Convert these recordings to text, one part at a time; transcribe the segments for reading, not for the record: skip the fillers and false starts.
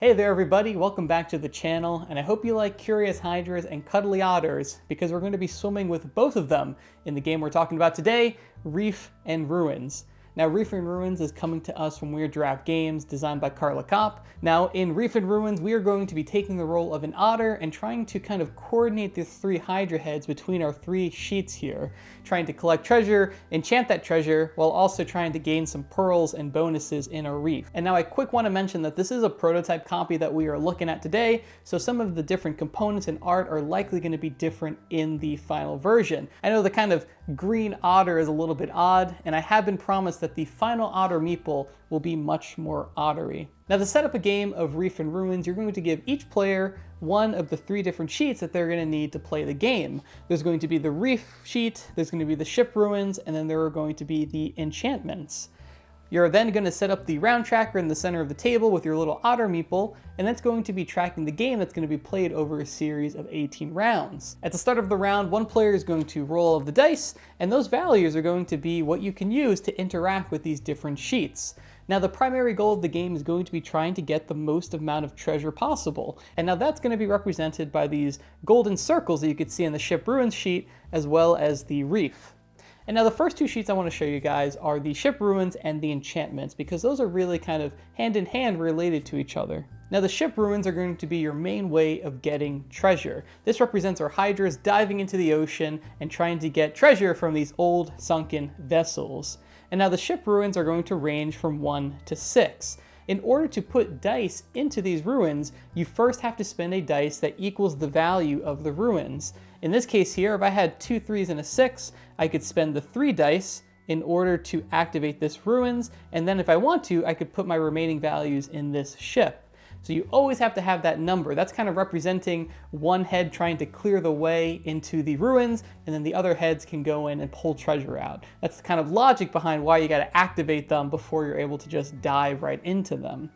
Hey there everybody, welcome back to the channel, and I hope you like curious hydras and cuddly otters because we're going to be swimming with both of them in the game we're talking about today, Reef and Ruins. Now, Reef and Ruins is coming to us from Weird Giraffe Games, designed by Carla Kopp. Now, in Reef and Ruins, we are going to be taking the role of an otter and trying to kind of coordinate the three hydra heads between our three sheets here, trying to collect treasure, enchant that treasure, while also trying to gain some pearls and bonuses in our reef. And now I quick want to mention that this is a prototype copy that we are looking at today, so some of the different components and art are likely going to be different in the final version. I know the kind of green otter is a little bit odd, and I have been promised that the final otter meeple will be much more ottery. Now, to set up a game of Reef and Ruins, you're going to give each player one of the three different sheets that they're going to need to play the game. There's going to be the Reef sheet, there's going to be the Ship Ruins, and then there are going to be the enchantments. You're then going to set up the round tracker in the center of the table with your little otter meeple, and that's going to be tracking the game that's going to be played over a series of 18 rounds. At the start of the round, one player is going to roll all of the dice, and those values are going to be what you can use to interact with these different sheets. Now, the primary goal of the game is going to be trying to get the most amount of treasure possible, and now that's going to be represented by these golden circles that you can see on the Ship Ruins sheet, as well as the Reef. And now the first two sheets I want to show you guys are the Ship Ruins and the enchantments, because those are really kind of hand in hand related to each other. Now, the Ship Ruins are going to be your main way of getting treasure. This represents our hydras diving into the ocean and trying to get treasure from these old sunken vessels. And now the Ship Ruins are going to range from 1 to 6. In order to put dice into these ruins, you first have to spend a dice that equals the value of the ruins. In this case here, if I had 2 3s and a 6, I could spend the 3 dice in order to activate this ruins, and then if I want to, I could put my remaining values in this ship. So you always have to have that number. That's kind of representing one head trying to clear the way into the ruins, and then the other heads can go in and pull treasure out. That's the kind of logic behind why you got to activate them before you're able to just dive right into them.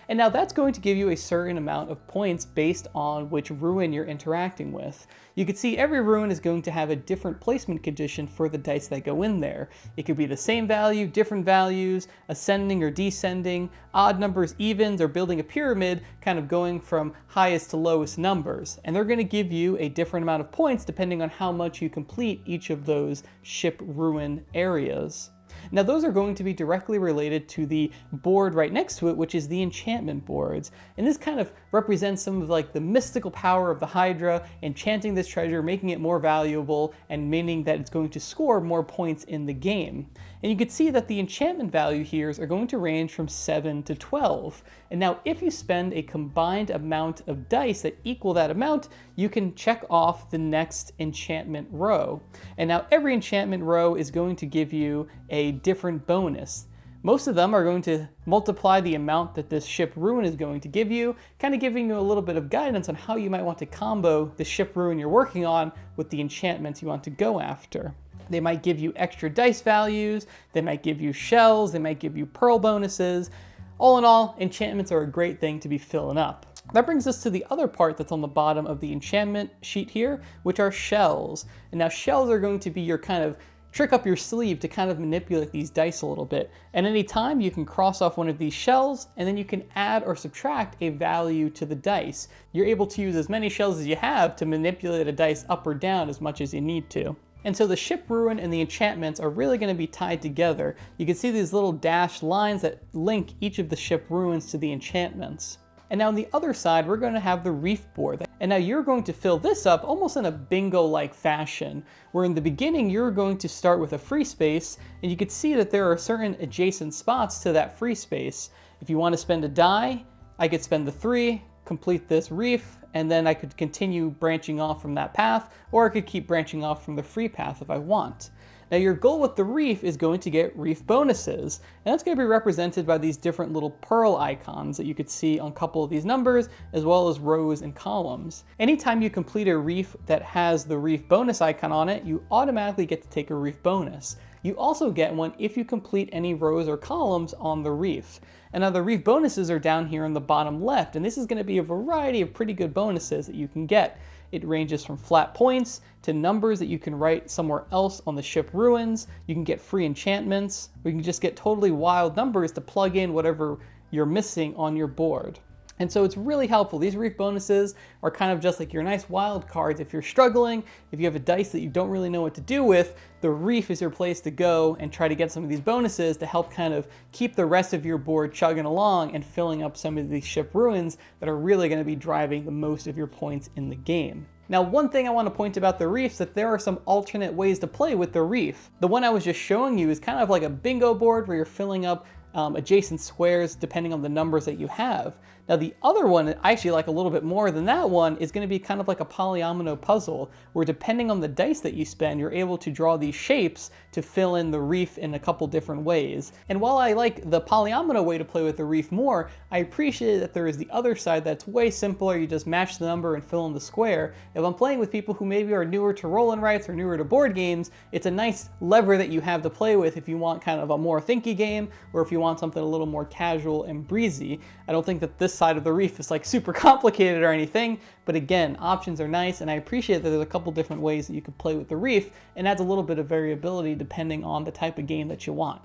And now that's going to give you a certain amount of points based on which ruin you're interacting with. You can see every ruin is going to have a different placement condition for the dice that go in there. It could be the same value, different values, ascending or descending, odd numbers, evens, or building a pyramid, kind of going from highest to lowest numbers. And they're going to give you a different amount of points depending on how much you complete each of those ship ruin areas. Now, those are going to be directly related to the board right next to it, which is the enchantment boards. And this kind of represents some of like the mystical power of the Hydra, enchanting this treasure, making it more valuable, and meaning that it's going to score more points in the game. And you can see that the enchantment value here are going to range from 7 to 12. And now if you spend a combined amount of dice that equal that amount, you can check off the next enchantment row. And now every enchantment row is going to give you a different bonus. Most of them are going to multiply the amount that this ship ruin is going to give you, kind of giving you a little bit of guidance on how you might want to combo the ship ruin you're working on with the enchantments you want to go after. They might give you extra dice values, they might give you shells, they might give you pearl bonuses. All in all, enchantments are a great thing to be filling up. That brings us to the other part that's on the bottom of the enchantment sheet here, which are shells. And now shells are going to be your kind of trick up your sleeve to kind of manipulate these dice a little bit. At any time, you can cross off one of these shells, and then you can add or subtract a value to the dice. You're able to use as many shells as you have to manipulate a dice up or down as much as you need to. And so the ship ruin and the enchantments are really going to be tied together. You can see these little dashed lines that link each of the ship ruins to the enchantments. And now on the other side, we're going to have the reef board. And now you're going to fill this up almost in a bingo-like fashion, where in the beginning you're going to start with a free space, and you can see that there are certain adjacent spots to that free space. If you want to spend a die, I could spend the 3, complete this reef, and then I could continue branching off from that path, or I could keep branching off from the free path if I want. Now, your goal with the reef is going to get reef bonuses, and that's going to be represented by these different little pearl icons that you could see on a couple of these numbers, as well as rows and columns. Anytime you complete a reef that has the reef bonus icon on it, you automatically get to take a reef bonus. You also get one if you complete any rows or columns on the reef. And now the reef bonuses are down here on the bottom left, and this is going to be a variety of pretty good bonuses that you can get. It ranges from flat points to numbers that you can write somewhere else on the ship ruins. You can get free enchantments, or you can just get totally wild numbers to plug in whatever you're missing on your board. And so it's really helpful. These reef bonuses are kind of just like your nice wild cards. If you're struggling, if you have a dice that you don't really know what to do with, the reef is your place to go and try to get some of these bonuses to help kind of keep the rest of your board chugging along and filling up some of these ship ruins that are really going to be driving the most of your points in the game. Now, one thing I want to point about the reefs is that there are some alternate ways to play with the reef. The one I was just showing you is kind of like a bingo board where you're filling up adjacent squares depending on the numbers that you have. Now the other one I actually like a little bit more than that one is going to be kind of like a polyomino puzzle where depending on the dice that you spend, you're able to draw these shapes to fill in the reef in a couple different ways. And while I like the polyomino way to play with the reef more, I appreciate that there is the other side that's way simpler. You just match the number and fill in the square. If I'm playing with people who maybe are newer to roll and writes or newer to board games, it's a nice lever that you have to play with if you want kind of a more thinky game or if you want something a little more casual and breezy. I don't think that this side of the reef is like super complicated or anything, but again, options are nice, and I appreciate that there's a couple different ways that you can play with the reef, and adds a little bit of variability depending on the type of game that you want.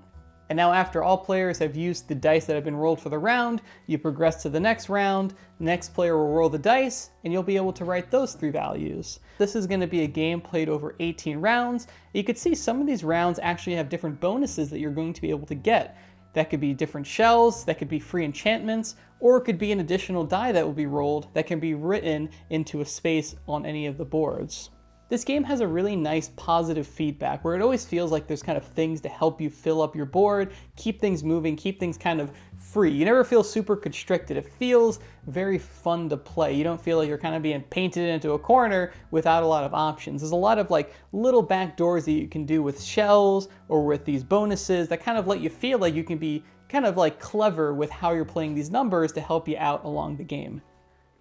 And now after all players have used the dice that have been rolled for the round, you progress to the next round, next player will roll the dice, and you'll be able to write those 3 values. This is going to be a game played over 18 rounds. You could see some of these rounds actually have different bonuses that you're going to be able to get. That could be different shells, that could be free enchantments, or it could be an additional die that will be rolled that can be written into a space on any of the boards. This game has a really nice positive feedback where it always feels like there's kind of things to help you fill up your board, keep things moving, keep things kind of free. You never feel super constricted. It feels very fun to play. You don't feel like you're kind of being painted into a corner without a lot of options. There's a lot of like little back doors that you can do with shells or with these bonuses that kind of let you feel like you can be kind of like clever with how you're playing these numbers to help you out along the game.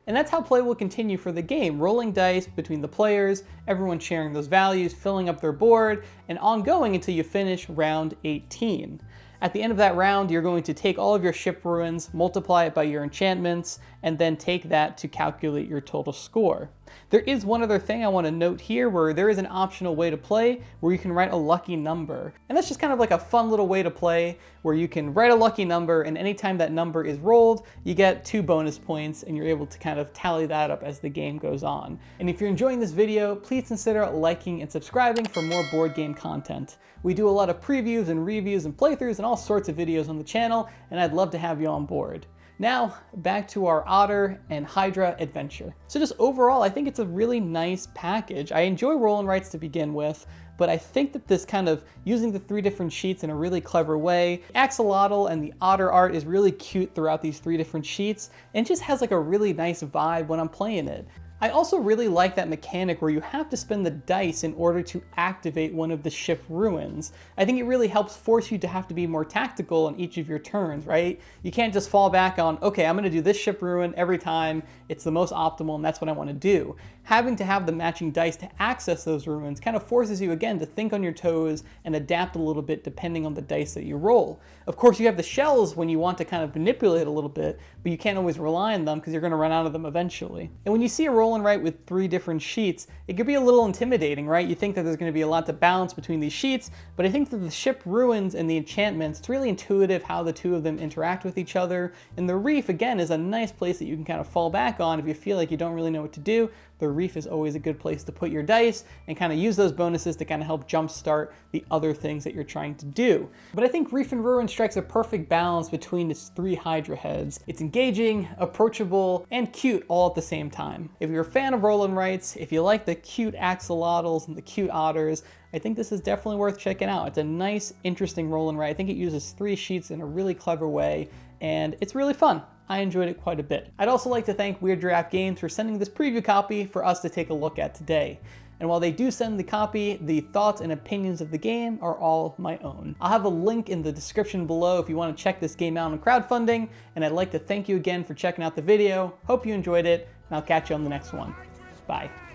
And that's how play will continue for the game, rolling dice between the players, everyone sharing those values, filling up their board, and ongoing until you finish round 18. At the end of that round, you're going to take all of your ship ruins, multiply it by your enchantments, and then take that to calculate your total score. There is one other thing I want to note here where there is an optional way to play where you can write a lucky number. And that's just kind of like a fun little way to play where you can write a lucky number, and anytime that number is rolled, you get 2 bonus points and you're able to kind of tally that up as the game goes on. And if you're enjoying this video, please consider liking and subscribing for more board game content. We do a lot of previews and reviews and playthroughs and all sorts of videos on the channel, and I'd love to have you on board. Now, back to our Otter and Hydra adventure. So just overall, I think it's a really nice package. I enjoy roll and writes to begin with, but I think that this kind of using the 3 different sheets in a really clever way. Axolotl and the otter art is really cute throughout these 3 different sheets, and just has like a really nice vibe when I'm playing it. I also really like that mechanic where you have to spend the dice in order to activate one of the ship ruins. I think it really helps force you to have to be more tactical on each of your turns, right? You can't just fall back on, okay, I'm gonna do this ship ruin every time, it's the most optimal and that's what I wanna do. Having to have the matching dice to access those ruins kind of forces you again to think on your toes and adapt a little bit depending on the dice that you roll. Of course, you have the shells when you want to kind of manipulate a little bit, but you can't always rely on them because you're gonna run out of them eventually. And when you see a roll and write with 3 different sheets, it could be a little intimidating, right? You think that there's going to be a lot to balance between these sheets, but I think that the ship ruins and the enchantments, it's really intuitive how the 2 of them interact with each other. And the reef, again, is a nice place that you can kind of fall back on if you feel like you don't really know what to do. The reef is always a good place to put your dice and kind of use those bonuses to kind of help jumpstart the other things that you're trying to do. But I think Reef Ruins strikes a perfect balance between its 3 Hydra heads. It's engaging, approachable, and cute all at the same time. If you're a fan of roll and writes, if you like the cute axolotls and the cute otters, I think this is definitely worth checking out. It's a nice, interesting roll and write. I think it uses 3 sheets in a really clever way, and it's really fun. I enjoyed it quite a bit. I'd also like to thank Weird Giraffe Games for sending this preview copy for us to take a look at today. And while they do send the copy, the thoughts and opinions of the game are all my own. I'll have a link in the description below if you want to check this game out on crowdfunding, and I'd like to thank you again for checking out the video. Hope you enjoyed it, and I'll catch you on the next one. Bye.